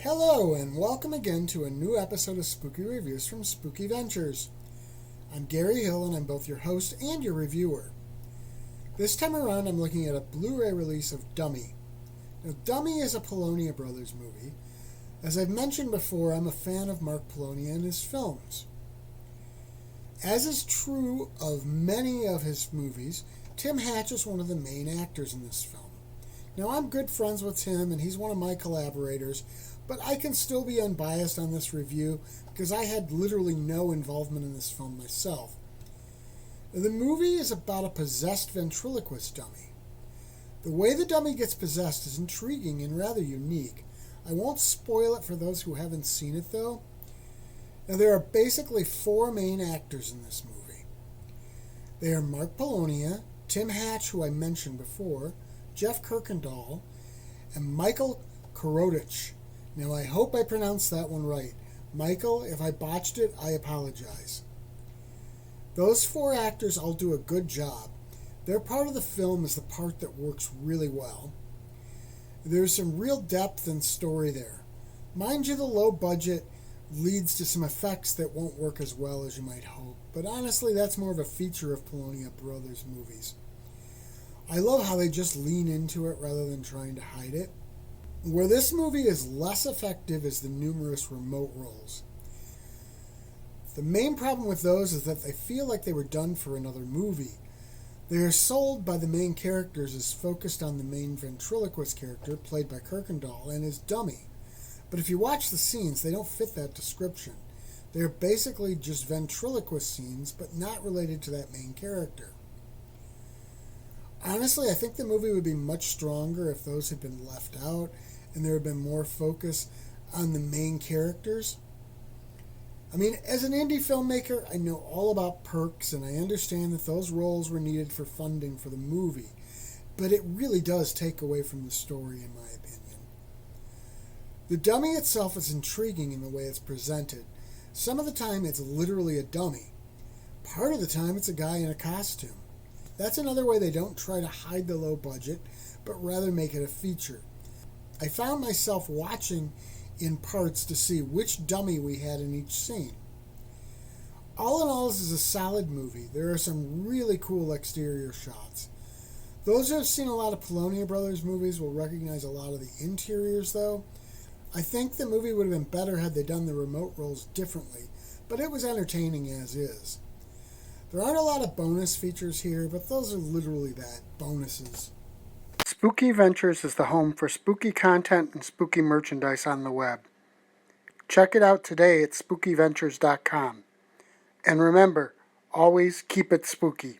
Hello, and welcome again to a new episode of Spooky Reviews from Spooky Ventures. I'm Gary Hill, and I'm both your host and your reviewer. This time around, I'm looking at a Blu-Ray release of Dummy. Now, Dummy is a Polonia Brothers movie. As I've mentioned before, I'm a fan of Mark Polonia and his films. As is true of many of his movies, Tim Hatch is one of the main actors in this film. Now, I'm good friends with Tim, and he's one of my collaborators, but I can still be unbiased on this review because I had literally no involvement in this film myself. The movie is about a possessed ventriloquist dummy. The way the dummy gets possessed is intriguing and rather unique. I won't spoil it for those who haven't seen it, though. Now, there are basically four main actors in this movie. They are Mark Polonia, Tim Hatch, who I mentioned before, Jeff Kirkendall, and Michael Korodich. Now, I hope I pronounced that one right. Michael, if I botched it, I apologize. Those four actors all do a good job. Their part of the film is the part that works really well. There's some real depth and story there. Mind you, the low budget leads to some effects that won't work as well as you might hope, but honestly, that's more of a feature of Polonia Brothers movies. I love how they just lean into it rather than trying to hide it. Where this movie is less effective is the numerous remote rolls. The main problem with those is that they feel like they were done for another movie. They are sold by the main characters as focused on the main ventriloquist character, played by Kirkendall, and his dummy. But if you watch the scenes, they don't fit that description. They are basically just ventriloquist scenes, but not related to that main character. Honestly, I think the movie would be much stronger if those had been left out and there had been more focus on the main characters. I mean, as an indie filmmaker, I know all about perks, and I understand that those roles were needed for funding for the movie, but it really does take away from the story, in my opinion. The dummy itself is intriguing in the way it's presented. Some of the time, it's literally a dummy. Part of the time, it's a guy in a costume. That's another way they don't try to hide the low budget, but rather make it a feature. I found myself watching in parts to see which dummy we had in each scene. All in all, this is a solid movie. There are some really cool exterior shots. Those who have seen a lot of Polonia Brothers movies will recognize a lot of the interiors, though. I think the movie would have been better had they done the remote rolls differently, but it was entertaining as is. There aren't a lot of bonus features here, but those are literally that, bonuses. Spooky Ventures is the home for spooky content and spooky merchandise on the web. Check it out today at spookyventures.com. And remember, always keep it spooky.